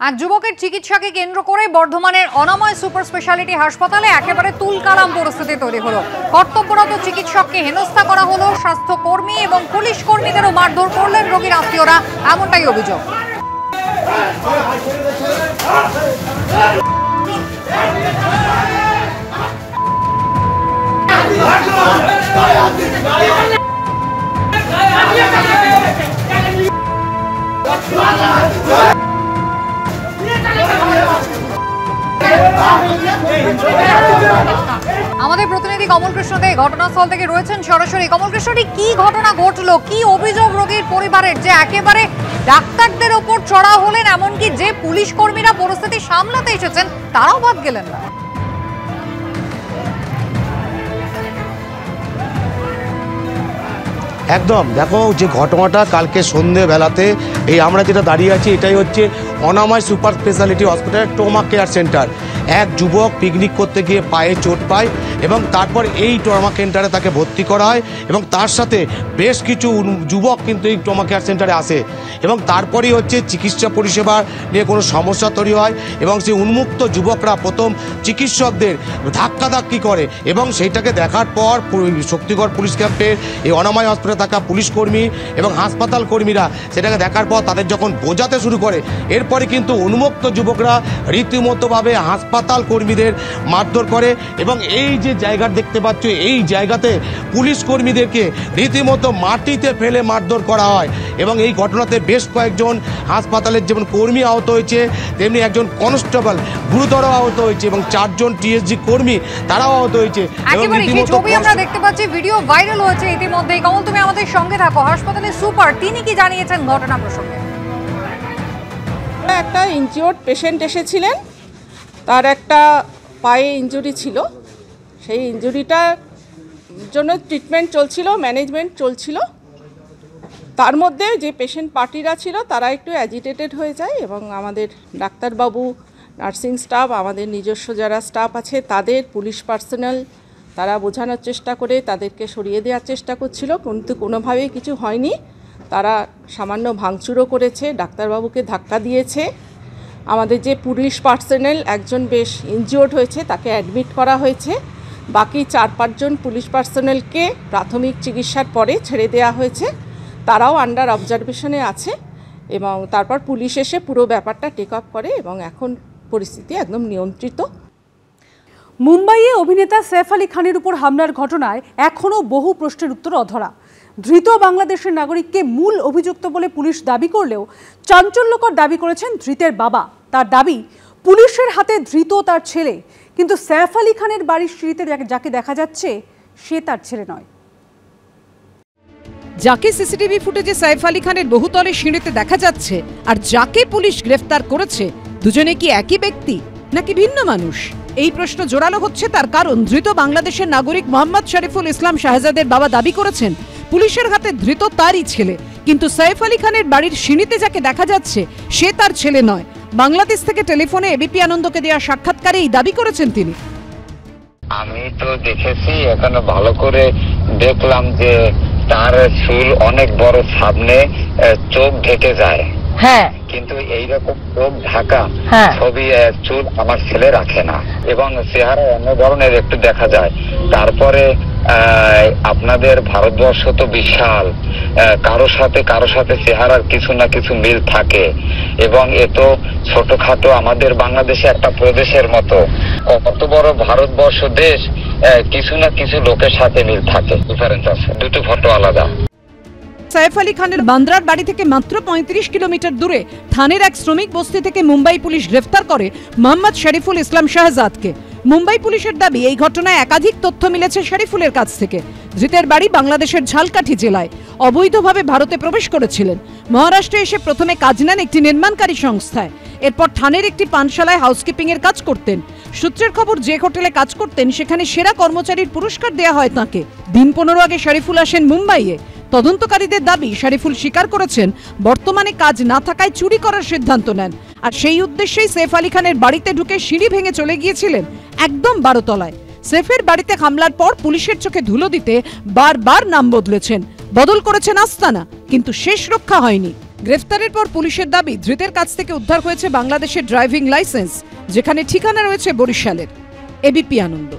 এক যুবকের চিকিৎসাকে কেন্দ্র করে বর্ধমানের অনাময় সুপার স্পেশালিটি হাসপাতালে একেবারে তুলকালাম পরিস্থিতি তৈরি হলো। কর্তব্যরত চিকিৎসককে হেনস্থা করা হলো, স্বাস্থ্যকর্মী এবং পুলিশ কর্মীদেরও মারধর করলেন রোগীর আত্মীয়রা, এমনটাই অভিযোগ। আমাদের প্রতিনিধি কমল কৃষ্ণ দে ঘটনাস্থল থেকে রয়েছেন সরাসরি। কমল কৃষ্ণ, কি ঘটনা ঘটলো, কি অভিযোগ রোগীর পরিবারের যে একেবারে ডাক্তারদের ওপর চড়া হলেন, এমনকি যে পুলিশ কর্মীরা পরিস্থিতি সামলাতে এসেছেন তারাও বাদ গেলেন না? একদম দেখো, যে ঘটনাটা কালকে সন্ধ্যেবেলাতে এই আমরা যেটা দাঁড়িয়ে আছি এটাই হচ্ছে অনাময় সুপার স্পেশালিটি হসপিটালের ট্রমা কেয়ার সেন্টার। এক যুবক পিকনিক করতে গিয়ে পায়ে চোট পায় এবং তারপর এই ট্রমা সেন্টারে তাকে ভর্তি করা হয় এবং তার সাথে বেশ কিছু যুবক কিন্তু এই ট্রমা কেয়ার সেন্টারে আসে এবং তারপরেই হচ্ছে চিকিৎসা পরিষেবা নিয়ে কোনো সমস্যা তৈরি হয় এবং সেই উন্মুক্ত যুবকরা প্রথম চিকিৎসকদের ধাক্কাধাক্কি করে এবং সেইটাকে দেখার পর শক্তিগড় পুলিশ ক্যাম্পের এই অনাময় হসপিটালে থাকা পুলিশ কর্মী এবং হাসপাতাল কর্মীরা সেটাকে দেখার পর তাদের যখন বোঝাতে শুরু করে, এরপরে কিন্তু উন্মুক্ত যুবকরা রীতিমতোভাবে হাসপাতাল কর্মীদের মারধর করে এবং এই যে জায়গা দেখতে পাচ্ছ এই জায়গাতে পুলিশ কর্মীদেরকে রীতিমতো মাটিতে ফেলে মারধর করা হয় এবং এই ঘটনাতে বেশ কয়েকজন হাসপাতালের যেমন কর্মী আহত হয়েছে, তেমনি একজন কনস্টেবল গুরুতর আহত হয়েছে এবং 4 জন টিএসজি কর্মী তারাও আহত হয়েছে। ছবি আমরা দেখতে পাচ্ছি, ভিডিও ভাইরাল হয়েছে ইতিমধ্যেই। কমল, তুমি আমাদের সঙ্গে থাকো। হাসপাতালের সুপার তিনি কি জানিয়েছেন ঘটনা প্রসঙ্গে? একটা ইনজিওর্ড পেশেন্ট এসেছিলেন, তার একটা পায়ে ইনজুরি ছিল, সেই ইনজুরিটার জন্য ট্রিটমেন্ট চলছিল, ম্যানেজমেন্ট চলছিল। তার মধ্যে যে পেশেন্ট পার্টিরা ছিল তারা একটু অ্যাজিটেটেড হয়ে যায় এবং আমাদের ডাক্তারবাবু, নার্সিং স্টাফ, আমাদের নিজস্ব যারা স্টাফ আছে তাদের, পুলিশ পার্সোনাল, তারা বোঝানোর চেষ্টা করে তাদেরকে সরিয়ে দেওয়ার চেষ্টা করছিল, কিন্তু কোনোভাবেই কিছু হয়নি। তারা সামান্য ভাঙচুরও করেছে, ডাক্তারবাবুকে ধাক্কা দিয়েছে। আমাদের যে পুলিশ পার্সোনেল একজন বেশ ইনজিওর্ড হয়েছে, তাকে অ্যাডমিট করা হয়েছে। বাকি 4-5 জন পুলিশ পার্সোনেলকে প্রাথমিক চিকিৎসার পরে ছেড়ে দেওয়া হয়েছে, তারাও আন্ডার অবজারভেশনে আছে এবং তারপর পুলিশ এসে পুরো ব্যাপারটা টেক আপ করে এবং এখন পরিস্থিতি একদম নিয়ন্ত্রিত। মুম্বাইয়ে অভিনেতা সৈফ আলী খানের উপর হামলার ঘটনায় এখনও বহু প্রশ্নের উত্তর অধরা। ধৃত বাংলাদেশের নাগরিককে মূল অভিযুক্ত বলে পুলিশ দাবি করলেও চাঞ্চল্যকর দাবি করেছেন ধৃতের বাবা। তার দাবি, পুলিশের হাতে ধৃত তার ছেলে, কিন্তু সৈফ আলী খানের বাড়ির সিঁড়িতে যাকে দেখা যাচ্ছে সে তার ছেলে নয়। যাকে সিসিটিভি ফুটেজে সৈফ আলী খানের বহুতলে সিঁড়িতে দেখা যাচ্ছে আর যাকে পুলিশ গ্রেফতার করেছে, দুজনে কি একই ব্যক্তি নাকি ভিন্ন মানুষ? এই প্রশ্ন জোরালো হচ্ছে তার কারণ ধৃত বাংলাদেশের নাগরিক মোহাম্মদ শরীফুল ইসলাম শাহজাদের বাবা দাবি করেছেন পুলিশের হাতে ধৃত তারই ছেলে, কিন্তু সৈফ আলী খানের বাড়ির সিঁড়িতে যাকে দেখা যাচ্ছে সে তার ছেলে নয়। বাংলাদেশ থেকে টেলিফোনে এবিপি আনন্দকে দেওয়া সাক্ষাৎকারে এই দাবি করেছেন তিনি। আমি তো দেখেছি, এখানে ভালো করে দেখলাম যে তার চুল অনেক বড়, সামনে চোখ ঢেকে যায়। হ্যাঁ, কিন্তু এইরকম চোখ ঢাকা ছবি চুল আমার ছেলে রাখে না এবং চেহারা অন্য ধরনের একটু দেখা যায়। তারপরে আপনাদের ভারতবর্ষ তো বিশাল, কারো সাথে চেহারার কিছু না কিছু মিল থাকে এবং এ তো ছোটখাটো আমাদের বাংলাদেশে একটা প্রদেশের মতো। কত বড় ভারতবর্ষ দেশ, কিছু না কিছু লোকের সাথে মিল থাকে, ডিফারেন্স আছে, দুটো ফটো আলাদা। সৈফ আলী খানের বান্দ্রার বাড়ি থেকে মাত্র 35 কিলোমিটার দূরে থানের এক শ্রমিক বস্তি থেকে মুম্বাই পুলিশ গ্রেফতার করে মোহাম্মদ শরীফুল ইসলাম শাহজাদকে। মুম্বাই পুলিশের দাবি, এই ঘটনায় একাধিক তথ্য মিলেছে শরীফুলের কাছ থেকে। ধৃতের বাড়ি বাংলাদেশের ঝালকাঠি জেলায়, অবৈধভাবে ভারতে প্রবেশ করেছিলেন। মহারাষ্ট্রে এসে প্রথমে কাজ নেন একটি নির্মাণকারী সংস্থায়, এরপর থানের একটি পানশালায় হাউসকিপিং এর কাজ করতেন। সূত্রের খবর, যে হোটেলে কাজ করতেন সেখানে সেরা কর্মচারীর পুরস্কার দেওয়া হয় তাঁকে। দিন 15 আগে শরীফুল আসেন মুম্বাইয়ে। তদন্তকারীদের দাবি, শরীফুল স্বীকার করেছেন বর্তমানে কাজ না থাকায় চুরি করার সিদ্ধান্ত নেন আর সেই উদ্দেশ্যেই সৈফ আলী খানের বাড়িতে ঢুকে সিঁড়ি ভেঙে চলে গিয়েছিলেন একদম 12 তলায়। সৈফের বাড়িতে হামলার পর পুলিশের চোখে ধুলো দিতে বারবার নাম বদলেছেন, বদল করেছেন আস্তানা, কিন্তু শেষ রক্ষা হয়নি। গ্রেফতারের পর পুলিশের দাবি ধৃতের কাছ থেকে উদ্ধার হয়েছে বাংলাদেশের ড্রাইভিং লাইসেন্স, যেখানে ঠিকানা রয়েছে বরিশালের। এবিপি আনন্দ।